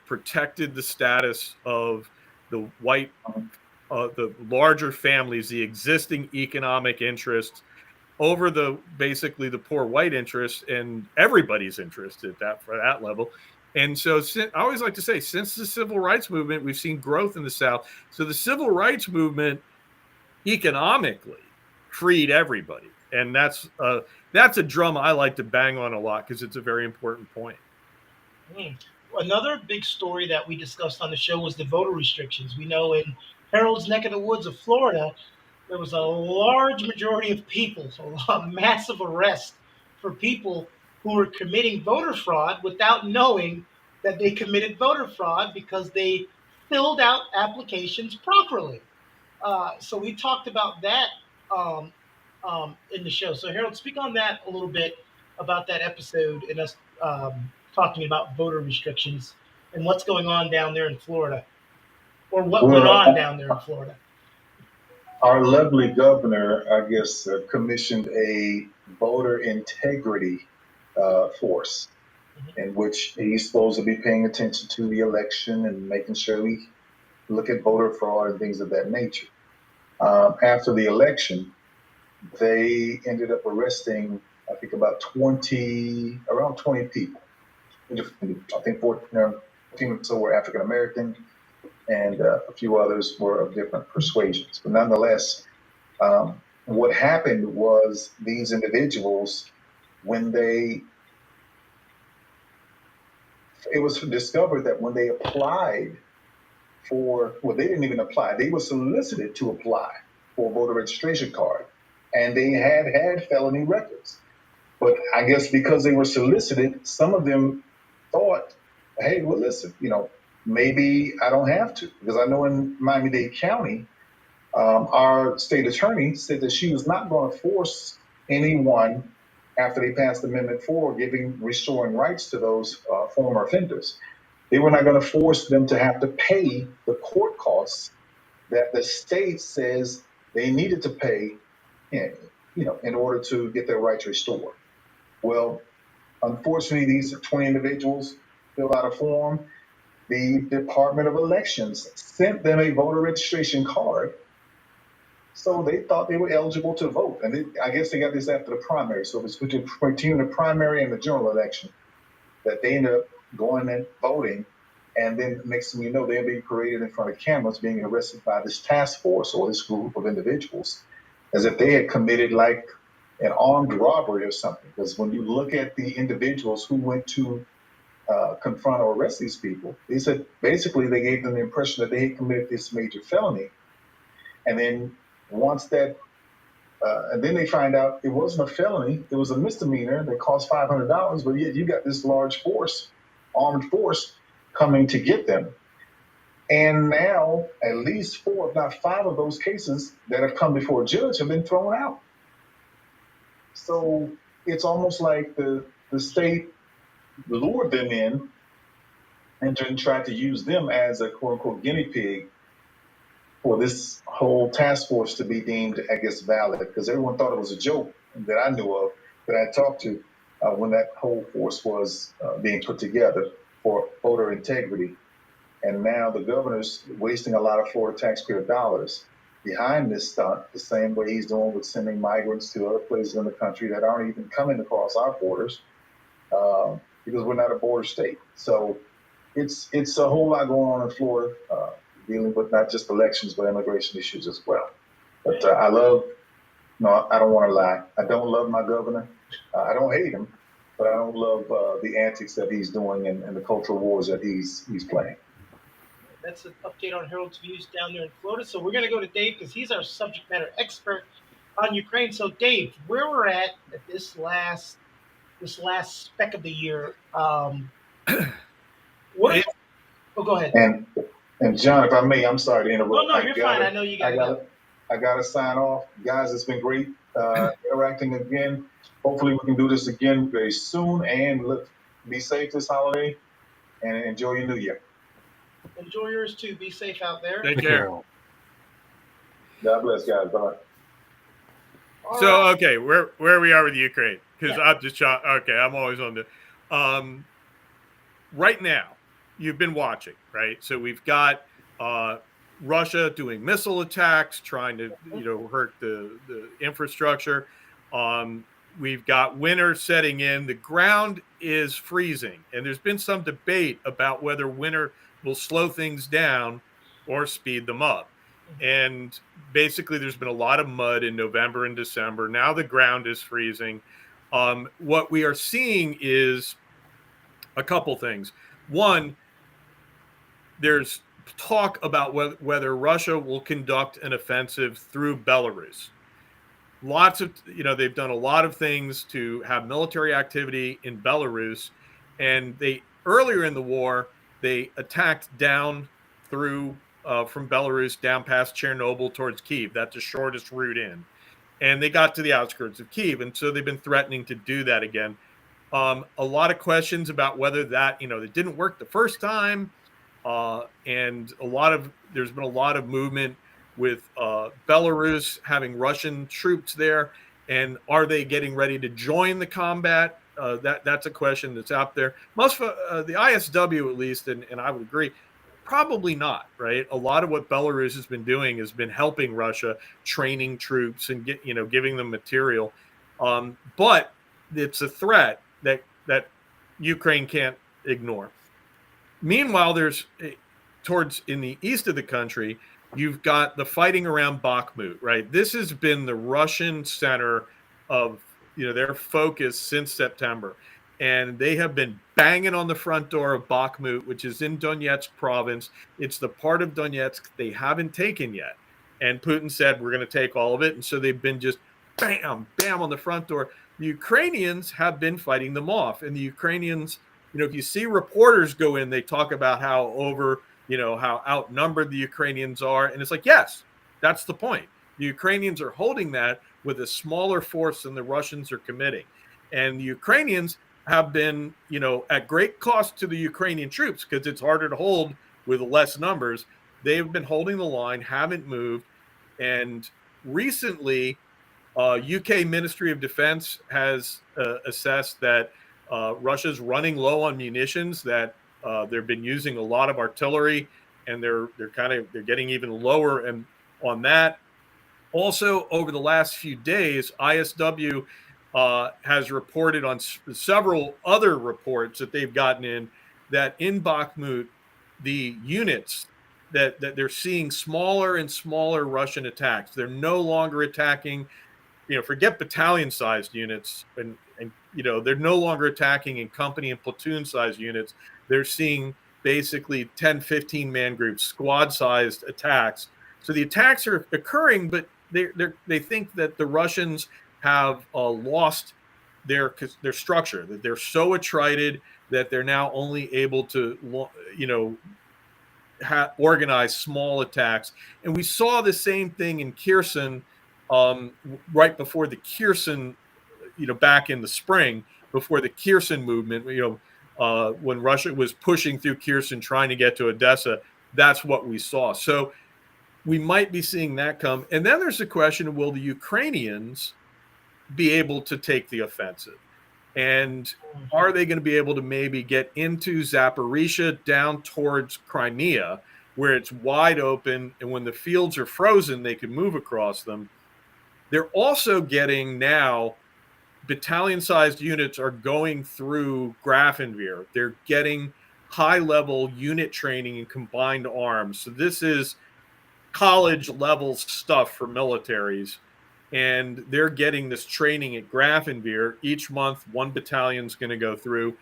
protected the status of the white, the larger families, the existing economic interests over basically the poor white interest and everybody's interest for that level. And so I always like to say, since the civil rights movement, we've seen growth in the South. So the civil rights movement economically freed everybody. And that's a drum I like to bang on a lot because it's a very important point. Another big story that we discussed on the show was the voter restrictions. We know in Harold's neck of the woods of Florida, there was a large majority of people, a massive arrest for people who were committing voter fraud without knowing that they committed voter fraud because they filled out applications properly. So we talked about that in the show. So Harold, speak on that a little bit, about that episode, and us talking about voter restrictions and what's going on down there in Florida, or what went on down there in Florida. Our lovely governor, I guess, commissioned a voter integrity force in which he's supposed to be paying attention to the election and making sure we look at voter fraud and things of that nature. After the election, they ended up arresting, I think, around 20 people. I think 14 or so were African American, and a few others were of different persuasions. But nonetheless, what happened was these individuals, it was discovered that when they applied they didn't even apply. They were solicited to apply for a voter registration card, and they had felony records. But I guess because they were solicited, some of them thought, hey, well, listen, maybe I don't have to. Because I know in Miami-Dade County, our state attorney said that she was not going to force anyone after they passed Amendment 4, restoring rights to those former offenders. They were not going to force them to have to pay the court costs that the state says they needed to pay, in order to get their rights restored. Well, unfortunately, these 20 individuals filled out a form. The Department of Elections sent them a voter registration card, so they thought they were eligible to vote. And I guess they got this after the primary. So it was between the primary and the general election that they ended up going and voting. And then next thing you know, they're being paraded in front of cameras, being arrested by this task force or this group of individuals, as if they had committed like an armed robbery or something. Because when you look at the individuals who went to confront or arrest these people, they said basically they gave them the impression that they had committed this major felony. And then and then they find out it wasn't a felony, it was a misdemeanor that cost $500, but yet you got this large armed force coming to get them. And now at least 4, if not 5 of those cases that have come before a judge have been thrown out. So it's almost like the state lured them in and then tried to use them as a quote unquote guinea pig for this whole task force to be deemed, I guess, valid, because everyone thought it was a joke that I knew of, that I talked to when that whole force was being put together for voter integrity. And now the governor's wasting a lot of Florida taxpayer dollars behind this stunt, the same way he's doing with sending migrants to other places in the country that aren't even coming across our borders, because we're not a border state. So it's a whole lot going on in Florida, dealing with not just elections, but immigration issues as well. But I don't want to lie. I don't love my governor. I don't hate him, but I don't love the antics that he's doing and the cultural wars that he's playing. That's an update on Harold's views down there in Florida. So we're going to go to Dave because he's our subject matter expert on Ukraine. So Dave, where we're at this last speck of the year, go ahead. And John, if I may, I'm sorry to interrupt. No, you're fine. I know you got it. I got to sign off. Guys, it's been great interacting again. Hopefully we can do this again very soon. And be safe this holiday and enjoy your new year. Enjoy yours too. Be safe out there. Take care. God bless, guys. Bye. So, okay, where we are with Ukraine, because I'm just shocked. Okay, I'm always on the right now. You've been watching, right? So we've got Russia doing missile attacks, trying to hurt the infrastructure. We've got winter setting in. The ground is freezing, and there's been some debate about whether winter will slow things down or speed them up. And basically, there's been a lot of mud in November and December. Now the ground is freezing. What we are seeing is a couple things. One, there's talk about whether Russia will conduct an offensive through Belarus. They've done a lot of things to have military activity in Belarus. And earlier in the war, they attacked down through from Belarus down past Chernobyl towards Kyiv. That's the shortest route in. And they got to the outskirts of Kyiv. And so they've been threatening to do that again. A lot of questions about whether that, it didn't work the first time. And there's been a lot of movement with Belarus having Russian troops there. And are they getting ready to join the combat? That's a question that's out there. Most of the ISW, at least, and I would agree, probably not, right? A lot of what Belarus has been doing has been helping Russia, training troops and giving them material. But it's a threat that Ukraine can't ignore. Meanwhile, there's in the east of the country, you've got the fighting around Bakhmut, right? This has been the Russian center of their focus since September. And they have been banging on the front door of Bakhmut, which is in Donetsk province. It's the part of Donetsk they haven't taken yet. And Putin said, we're going to take all of it. And so they've been just bam, bam on the front door. The Ukrainians have been fighting them off. And the Ukrainians, if you see reporters go in, they talk about how how outnumbered the Ukrainians are. And it's like, yes, that's the point. The Ukrainians are holding that with a smaller force than the Russians are committing. And the Ukrainians have been, at great cost to the Ukrainian troops because it's harder to hold with less numbers. They've been holding the line, haven't moved. And recently, UK Ministry of Defense has assessed that Russia's running low on munitions, that they've been using a lot of artillery, and they're getting even lower and on that. Also, over the last few days, ISW has reported on several other reports that they've gotten in Bakhmut, the units that they're seeing smaller and smaller Russian attacks. They're no longer attacking, forget battalion-sized units, and they're no longer attacking in company and platoon-sized units. They're seeing basically 10, 15-man groups, squad-sized attacks. So the attacks are occurring, but they think that the Russians have lost their structure, that they're so attrited that they're now only able to, organize small attacks. And we saw the same thing in Kherson right before the Kherson, back in the spring, before the Kherson movement, when Russia was pushing through Kherson, trying to get to Odessa. That's what we saw. So we might be seeing that come. And then there's the question, will the Ukrainians be able to take the offensive? And are they going to be able to maybe get into Zaporizhia down towards Crimea, where it's wide open, and when the fields are frozen, they can move across them? They're also getting now battalion-sized units are going through Grafenwehr. They're getting high-level unit training in combined arms. So this is college-level stuff for militaries. And they're getting this training at Grafenwehr. Each month, one battalion is going to go through.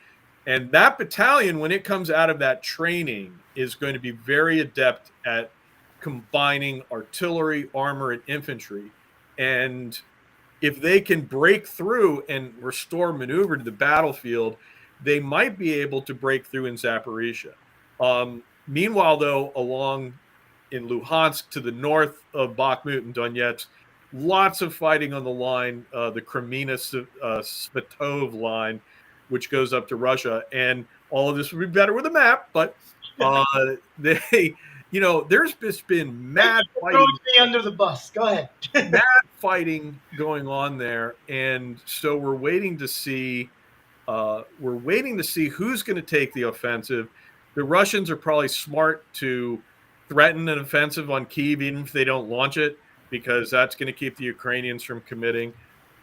And that battalion, when it comes out of that training, is going to be very adept at combining artillery, armor, and infantry. And if they can break through and restore maneuver to the battlefield, they might be able to break through in Zaporizhia. Meanwhile, though, along in Luhansk to the north of Bakhmut and Donetsk, lots of fighting on the line, the Kreminna-Svatov line, which goes up to Russia. And all of this would be better with a map, but there's just been mad fighting. Throw me under the bus. Go ahead. Mad fighting going on there. And so we're waiting to see who's going to take the offensive. The Russians are probably smart to threaten an offensive on Kyiv, even if they don't launch it, because that's going to keep the Ukrainians from committing.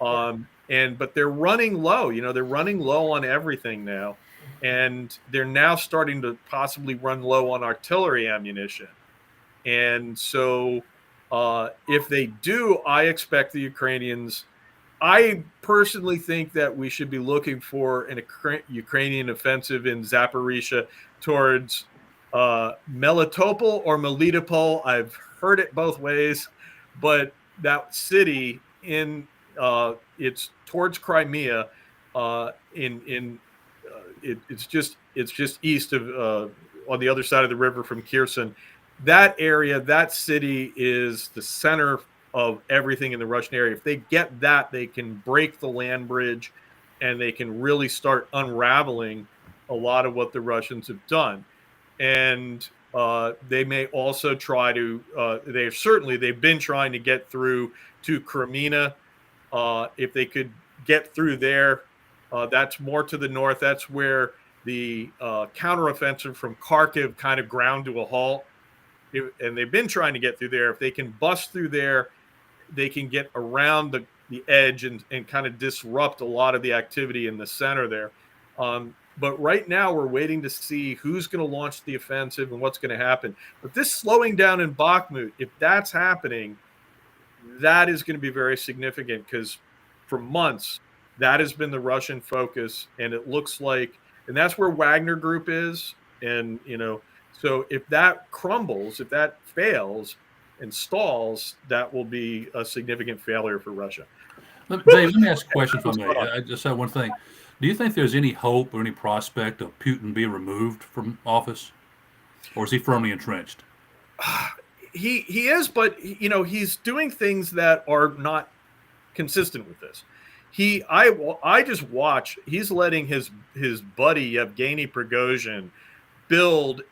But they're running low. They're running low on everything now. And they're now starting to possibly run low on artillery ammunition. And so if they do, I expect the Ukrainians – I personally think that we should be looking for an Ukrainian offensive in Zaporizhia towards Melitopol or Melitopol. I've heard it both ways. But that city it's towards Crimea, it's just east of on the other side of the river from Kherson. That area, that city is the center of everything in the Russian area. If they get that, they can break the land bridge and they can really start unraveling a lot of what the Russians have done. And they may also try to. They've been trying to get through to Crimea. If they could get through there, that's more to the north. That's where the counteroffensive from Kharkiv kind of ground to a halt. And they've been trying to get through there. If they can bust through there, they can get around the edge and kind of disrupt a lot of the activity in the center there. But right now, we're waiting to see who's going to launch the offensive and what's going to happen. But this slowing down in Bakhmut, if that's happening, that is going to be very significant, because for months, that has been the Russian focus. And it looks like, and that's where Wagner Group is. And, so if that crumbles, if that fails and stalls, that will be a significant failure for Russia. Dave, let me ask a question from you. I just have one thing. Do you think there's any hope or any prospect of Putin being removed from office, or is he firmly entrenched? He is, but he's doing things that are not consistent with this. I just watch. He's letting his buddy Yevgeny Prigozhin build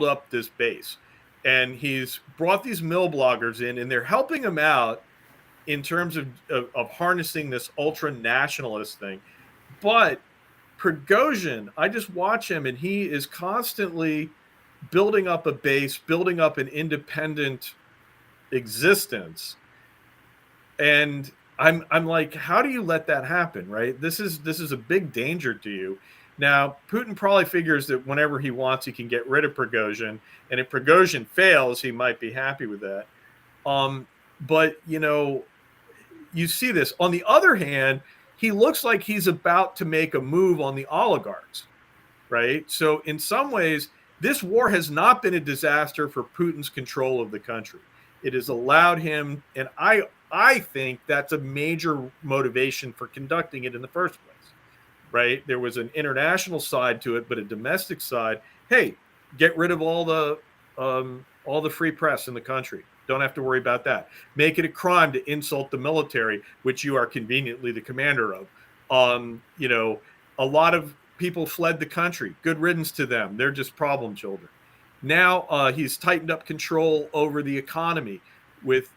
up this base, and he's brought these mill bloggers in, and they're helping him out in terms of harnessing this ultra nationalist thing. But Prigozhin, I just watch him, and he is constantly building up a base, building up an independent existence. And I'm like, how do you let that happen, right? This is a big danger to you. Now, Putin probably figures that whenever he wants, he can get rid of Prigozhin, and if Prigozhin fails, he might be happy with that. But you see this. On the other hand, he looks like he's about to make a move on the oligarchs, right? So in some ways, this war has not been a disaster for Putin's control of the country. It has allowed him, and I think that's a major motivation for conducting it in the first place, right? There was an international side to it, but a domestic side. Hey, get rid of all the free press in the country. Don't have to worry about that. Make it a crime to insult the military, which you are conveniently the commander of. A lot of people fled the country. Good riddance to them. They're just problem children. Now he's tightened up control over the economy with,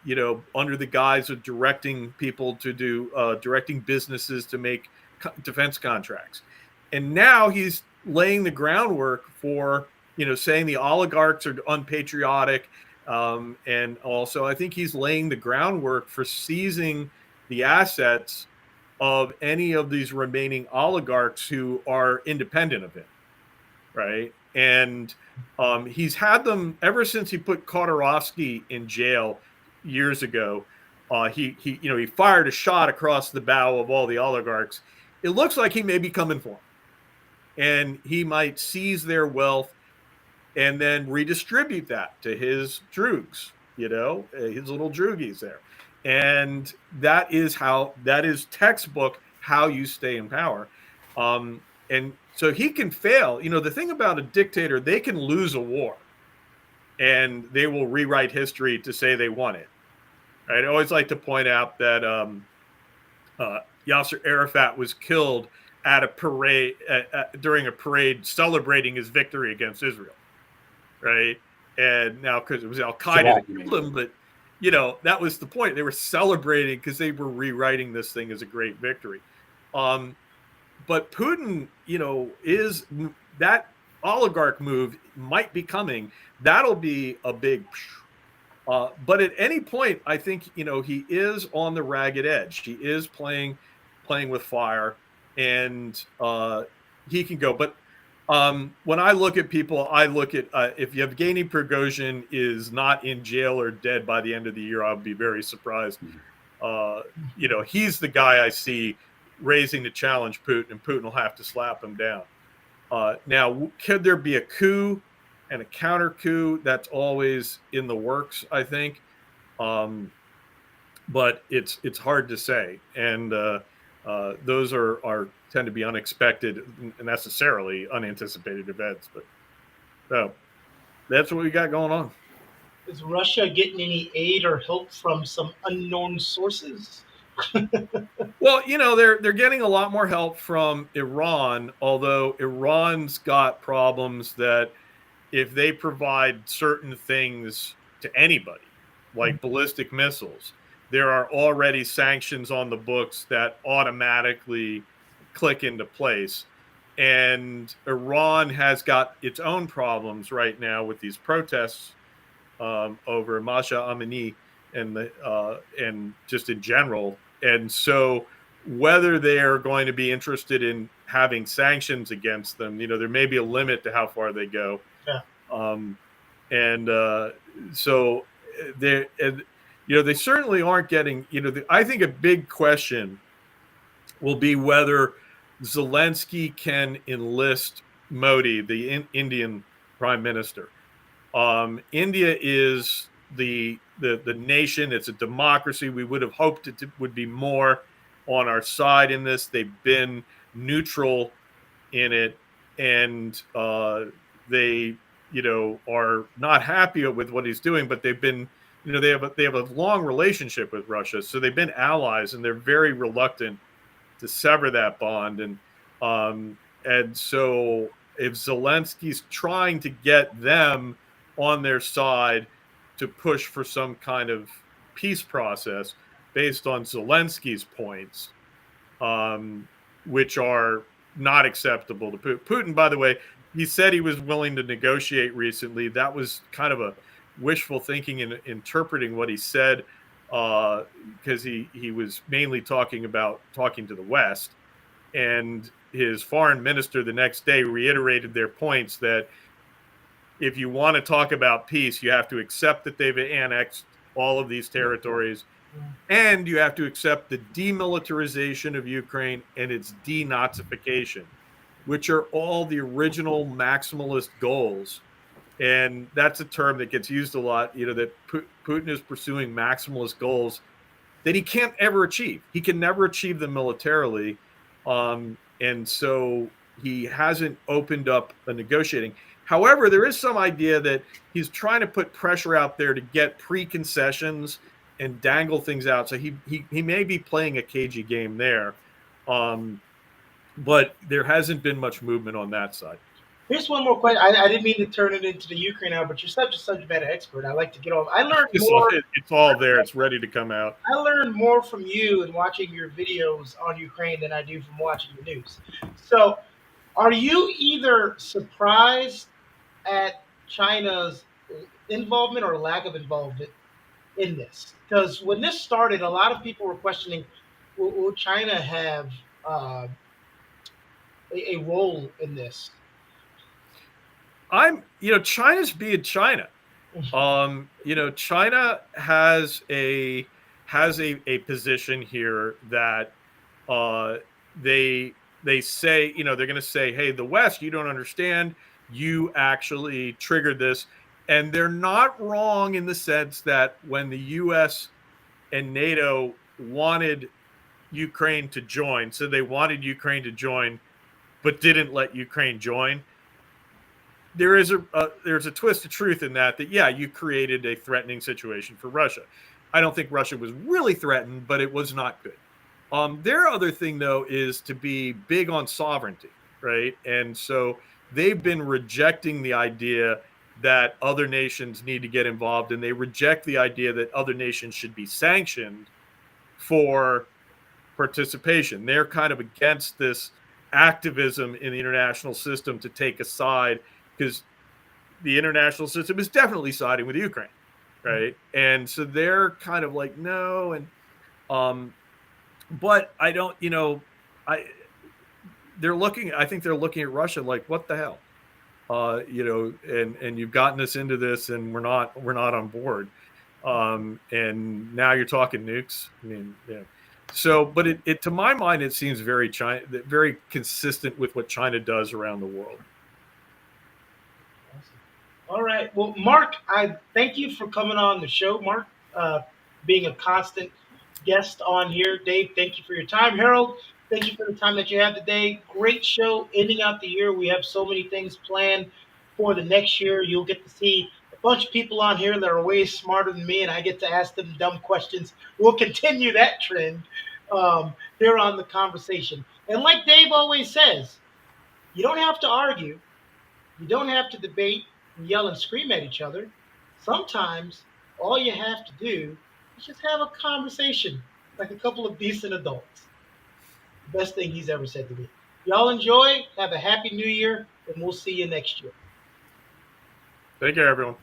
under the guise of directing people to do, directing businesses to make defense contracts. And now he's laying the groundwork for, saying the oligarchs are unpatriotic. And also, I think he's laying the groundwork for seizing the assets of any of these remaining oligarchs who are independent of him, right? And he's had them ever since he put Khodorkovsky in jail years ago. He fired a shot across the bow of all the oligarchs. It looks like he may be coming for them, and he might seize their wealth and then redistribute that to his droogs, his little droogies there. And that is textbook how you stay in power. And so he can fail. The thing about a dictator, they can lose a war and they will rewrite history to say they won it. I'd always like to point out that Yasser Arafat was killed at a parade during a parade celebrating his victory against Israel. Right. And now, because it was Al Qaeda that killed him, but that was the point. They were celebrating because they were rewriting this thing as a great victory. But Putin, is that oligarch move might be coming. That'll be a big. But at any point, I think he is on the ragged edge. He is playing with fire, and he can go. But when I look at people, I look at if Yevgeny Prigozhin is not in jail or dead by the end of the year, I'll be very surprised. He's the guy I see raising to challenge Putin, and Putin will have to slap him down. Now, could there be a coup and a counter coup? That's always in the works, I think. But it's hard to say. And those are tend to be unexpected and necessarily unanticipated events. But so that's what we got going on. Is Russia getting any aid or help from some unknown sources? Well, they're getting a lot more help from Iran, although Iran's got problems that if they provide certain things to anybody, like ballistic missiles, there are already sanctions on the books that automatically click into place. And Iran has got its own problems right now with these protests over Masha Amini and just in general. And so whether they are going to be interested in having sanctions against them, there may be a limit to how far they go. Yeah. So they certainly aren't getting, I think a big question will be whether Zelensky can enlist Modi, the Indian prime minister. India is the nation. It's a democracy. We would have hoped it would be more on our side in this. They've been neutral in it, and they are not happy with what he's doing, but they've been, they have a long relationship with Russia, so they've been allies, and they're very reluctant to sever that bond. And so if Zelensky's trying to get them on their side to push for some kind of peace process based on Zelensky's points, which are not acceptable to Putin. Putin, by the way, he said he was willing to negotiate recently. That was kind of a wishful thinking in interpreting what he said, because he was mainly talking to the West. And his foreign minister the next day reiterated their points that if you want to talk about peace, you have to accept that they've annexed all of these territories, and you have to accept the demilitarization of Ukraine and its denazification, which are all the original maximalist goals. And that's a term that gets used a lot, that Putin is pursuing maximalist goals that he can't ever achieve. He can never achieve them militarily. And so he hasn't opened up a negotiating. However, there is some idea that he's trying to put pressure out there to get pre-concessions and dangle things out. So he may be playing a cagey game there. But there hasn't been much movement on that side. Here's one more question. I didn't mean to turn it into the Ukraine now, but you're such a subject matter expert. I like to get off. I learned more. It's all there. It's ready to come out. I learned more from you and watching your videos on Ukraine than I do from watching the news. So, are you either surprised at China's involvement or lack of involvement in this? Because when this started, a lot of people were questioning, will China have a role in this? China's being China. China has a position here that they say, they're going to say, hey, the West, you don't understand. You actually triggered this. And they're not wrong in the sense that when the U.S. and NATO wanted Ukraine to join, so they wanted Ukraine to join, but didn't let Ukraine join, there's a twist of truth in that yeah, you created a threatening situation for Russia. I don't think Russia was really threatened, but it was not good. Their other thing, though, is to be big on sovereignty, right? And so they've been rejecting the idea that other nations need to get involved, and they reject the idea that other nations should be sanctioned for participation. They're kind of against this activism in the international system to take a side, because the international system is definitely siding with Ukraine, right? And so they're kind of like, no. And but I don't, I think they're looking at Russia like, what the hell, and you've gotten us into this, and we're not on board, and now you're talking nukes. I mean, yeah. So, but it to my mind, it seems very consistent with what China does around the world. All right. Well, Mark, I thank you for coming on the show, Mark, being a constant guest on here. Dave, thank you for your time. Harold, thank you for the time that you had today. Great show ending out the year. We have so many things planned for the next year. You'll get to see the bunch of people on here that are way smarter than me, and I get to ask them dumb questions. We'll continue that trend here on The Conversation. And like Dave always says, you don't have to argue. You don't have to debate and yell and scream at each other. Sometimes all you have to do is just have a conversation like a couple of decent adults. The best thing he's ever said to me. Y'all enjoy. Have a happy new year, and we'll see you next year. Take care, everyone.